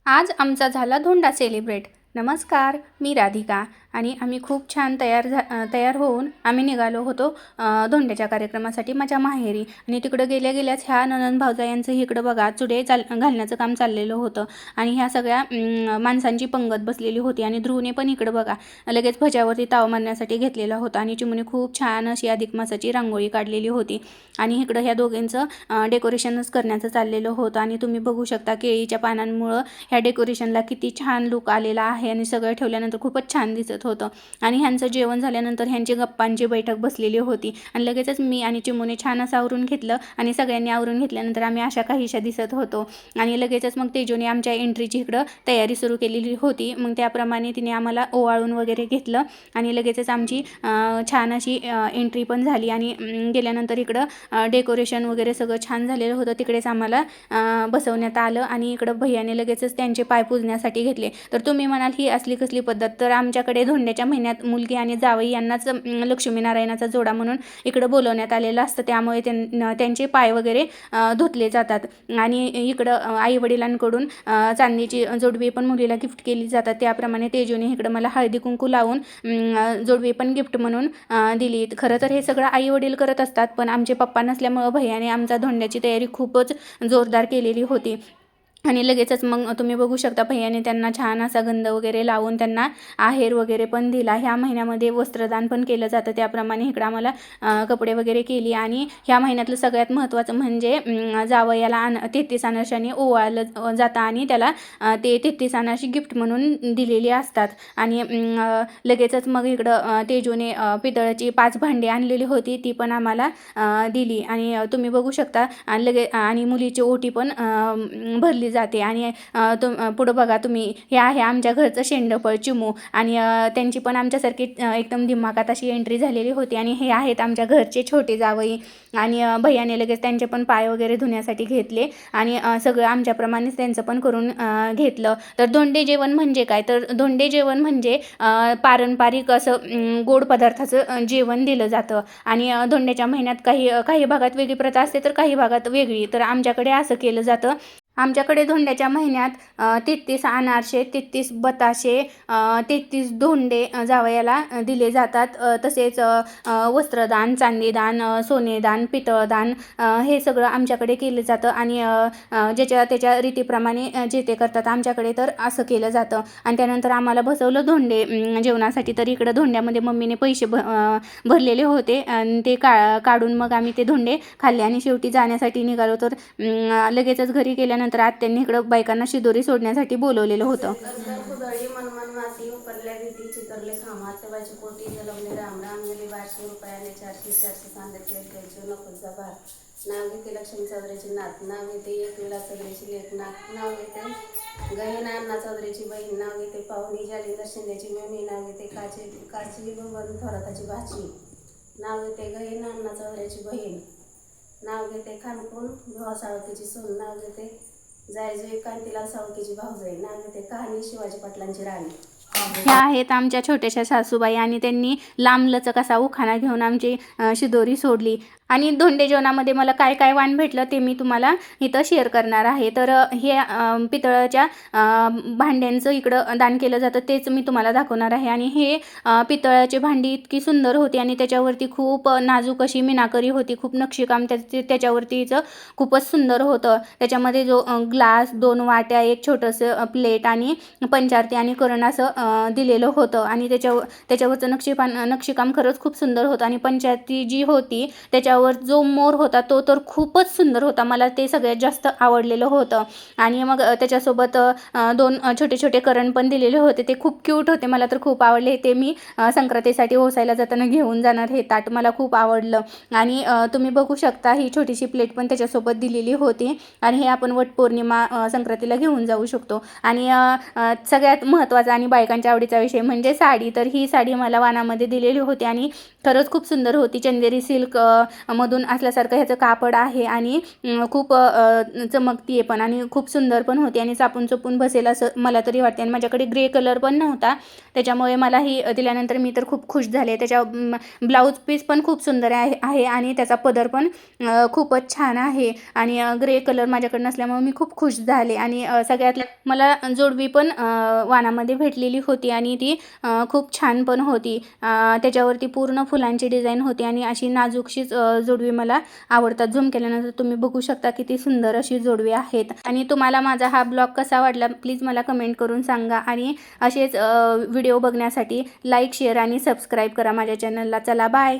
आज आमचा झाला धोंडा सेलिब्रेट. नमस्कार, मी राधिका आणि आम्ही खूप छान तयार होऊन आम्ही निघालो होतो धोंड्याच्या कार्यक्रमासाठी माझ्या माहेरी. आणि तिकडं गेल्या गेल्याच ह्या ननंद भावजायांचं इकडं बघा चुडे घालण्याचं काम चाललेलं होतं. आणि ह्या सगळ्या माणसांची पंगत बसलेली होती. आणि ध्रुवने पण इकडं बघा लगेच भज्यावरती ताव मारण्यासाठी घेतलेला होता. आणि चिमुने खूप छान अशी अधिक मासाची रांगोळी काढलेली होती. आणि इकडं ह्या दोघींचं डेकोरेशनच करण्याचं चाललेलं होतं. आणि तुम्ही बघू शकता केळीच्या पानांमुळं ह्या डेकोरेशनला किती छान लुक आलेला आहे. आणि सगळं ठेवल्यानंतर खूपच छान दिसत होतं. आणि ह्यांचं जेवण झाल्यानंतर ह्यांची गप्पांची बैठक बसलेली होती. आणि लगेचच मी आणि चिमूने छान असं आवरून घेतलं. आणि सगळ्यांनी आवरून घेतल्यानंतर आम्ही अशा काहीशा दिसत होतो. आणि लगेचच मग तेजोने आमच्या एंट्रीची इकडं तयारी सुरू केलेली होती. मग त्याप्रमाणे तिने आम्हाला ओवाळून वगैरे घेतलं. आणि लगेचच आमची छान अशी एंट्री पण झाली. आणि गेल्यानंतर इकडं डेकोरेशन वगैरे सगळं छान झालेलं होतं. तिकडेच आम्हाला बसवण्यात आलं. आणि इकडं भैयाने लगेचच त्यांचे पाय पुजण्यासाठी घेतले. तर तुम्ही म्हणाल ही असली कसली पद्धत, तर आमच्याकडे धोंड्याच्या महिन्यात मुलगी आणि जावई यांनाच लक्ष्मीनारायणाचा जोडा म्हणून इकडं बोलवण्यात आलेलं असतं. त्यामुळे त्यांचे पाय वगैरे धुतले जातात. आणि इकडं आईवडिलांकडून चांदीची जोडवी पण मुलीला गिफ्ट केली जातात. त्याप्रमाणे तेजोने इकडं मला हळदी कुंकू लावून जोडवी पण गिफ्ट म्हणून दिली. खरं तर हे सगळं आईवडील करत असतात, पण आमचे पप्पा नसल्यामुळं भैयाने आमचा धोंड्याची तयारी खूपच जोरदार केलेली होती. आणि लगेचच मग तुम्ही बघू शकता भैयाने त्यांना छान असा गंध वगैरे लावून त्यांना आहेर वगैरे पण दिला. ह्या महिन्यामध्ये वस्त्रदान पण केलं जातं. त्याप्रमाणे इकडं आम्हाला कपडे वगैरे केली. आणि ह्या महिन्यातलं सगळ्यात महत्त्वाचं म्हणजे जावयाला 33 अनारशाने ओवाळलं जातं. आणि त्याला ते 33 अनारशी गिफ्ट म्हणून दिलेली असतात. आणि लगेचच मग इकडं तेजोने पितळाची 5 भांडी आणलेली होती, ती पण आम्हाला दिली. आणि तुम्ही बघू शकता आणि मुलीची ओटी पण भरली जाते. आणि पुढं बघा तुम्ही, हे आहे आमच्या घरचं शेंडफळ चिमू. आणि त्यांची पण आमच्यासारखी एकदम दिमागात अशी एंट्री झालेली होती. आणि हे आहेत आमच्या घरचे छोटे जावई. आणि भैयाने लगेच त्यांचे पण पाय वगैरे धुण्यासाठी घेतले. आणि सगळं आमच्याप्रमाणेच त्यांचं पण करून घेतलं. तर धोंडे जेवण म्हणजे काय, तर धोंडे जेवण म्हणजे पारंपरिक असं गोड पदार्थाचं जेवण दिलं जातं. आणि धोंड्याच्या महिन्यात काही काही भागात वेगळी प्रथा असते, तर काही भागात वेगळी. तर आमच्याकडे असं केलं जातं. आमच्याकडे धोंड्याच्या महिन्यात 33 अनारसे, 33 बताशे, 33 धोंडे जावयाला दिले जातात. तसेच वस्त्रदान, चांदीदान, सोनेदान, पितळदान हे सगळं आमच्याकडे केलं जातं. आणि ज्याच्या त्याच्या रीतीप्रमाणे जे ते करतात. आमच्याकडे तर असं केलं जातं. आणि त्यानंतर आम्हाला बसवलं धोंडे जेवणासाठी. तर इकडं धोंड्यामध्ये मम्मीने पैसे भरलेले होते. आणि ते काढून मग आम्ही ते धोंडे खाल्ले. आणि शेवटी जाण्यासाठी निघालो. तर लगेचच घरी गेल्यानंतर आत्यांनी इकडं बायकांना शिदोरी सोडण्यासाठी बोलवलेलं होतं. कुदळी मनमन माती उपरल्या भीती चितरले खामा तेव्हाची पोटी जलमले राम राम गेले 1200 रुपयाने 400 सांगायचे द्यायचे नकोचा भार. नाव घेते लक्ष्मी चौधरीची नात, नाव घेते एक विला चौधरीची लेख, नाव घेते गहिना अण्णा चौधरीची बहीण, नाव घेते पाहुणी जालिंदर शिंदेची मेवणी, नाव घेते काची बंबरून थोराताची भाची, नाव घेते गहिना अण्णा चौधरीची बहीण, नाव घेते खानपून भावा साळुंकीची सून, नाव घेते जायजोई कांतीलाल साळुंकीची भाऊजाई, नाव घेते कहाणी शिवाजी पाटलांची राणी. ह्या आहेत आमच्या छोट्याशा सासूबाई. आणि त्यांनी लांबलचक असा उखाणा घेऊन आमची शिदोरी सोडली. आणि धोंडे जेवणामध्ये मला काय काय वाण भेटलं ते मी तुम्हाला इथं शेअर करणार आहे. तर हे पितळाच्या भांड्यांचं इकडं दान केलं जातं, तेच मी तुम्हाला दाखवणार आहे. आणि हे पितळाची भांडी इतकी सुंदर होती. आणि त्याच्यावरती खूप नाजूक अशी मीनाकरी होती, खूप नक्षीकाम त्याच्यावरतीचं खूपच सुंदर होतं. त्याच्यामध्ये जो ग्लास, 2 वाट्या, एक छोटंसं प्लेट आणि पंचारती आणि करण असं दिलेलं होतं. आणि त्याच्यावरचं नक्षीकाम खरंच खूप सुंदर होतं. आणि पंचारती जी होती त्याच्यावर जो मोर होता तो तर खूपच सुंदर होता. मला ते सगळ्यात जास्त आवडलेलं होतं. आणि मग त्याच्यासोबत 2 छोटे छोटे करण पण दिलेले होते, ते खूप क्यूट होते. मला तर खूप आवडले. ते मी संक्रांतीसाठी ओसायला जाताना घेऊन जाणार. हे ताट मला खूप आवडलं. आणि तुम्ही बघू शकता ही छोटीशी प्लेट पण त्याच्यासोबत दिलेली होती. आणि हे आपण वटपौर्णिमा संक्रांतीला घेऊन जाऊ शकतो. आणि सगळ्यात महत्त्वाचा आणि बायकांच्या आवडीचा विषय म्हणजे साडी. तर ही साडी मला वाणामध्ये दिलेली होती. आणि खरंच खूप सुंदर होती. चंदेरी सिल्क मधून असल्यासारखं ह्याचं कापड आहे आणि खूप चमकती आहे पण आणि खूप सुंदर पण होती आणि चापून चोपून बसेल असं मला तरी वाटते. आणि माझ्याकडे ग्रे कलर पण नव्हता, त्याच्यामुळे मला ही दिल्यानंतर मी तर खूप खुश झाले. त्याच्या ब्लाऊज पीस पण खूप सुंदर आहे आणि त्याचा पदर पण खूपच छान आहे आणि ग्रे कलर माझ्याकडे नसल्यामुळे मी खूप खुश झाले. आणि सगळ्यात मला जोडवी पण वाणामध्ये भेटलेली होती आणि ती खूप छान पण होती. त्याच्यावरती पूर्ण फुलांची डिझाईन होती आणि अशी नाजूकशीच जोडवी मला आवडतात. झूम केल्यानंतर तुम्ही बघू शकता किती सुंदर अशी जोडवी आहेत. आणि तुम्हाला माझा हा ब्लॉग कसा वाटला प्लीज मला कमेंट करून सांगा आणि असेच व्हिडिओ बघण्यासाठी लाईक शेअर आणि सबस्क्राईब करा माझ्या चॅनलला. चला बाय.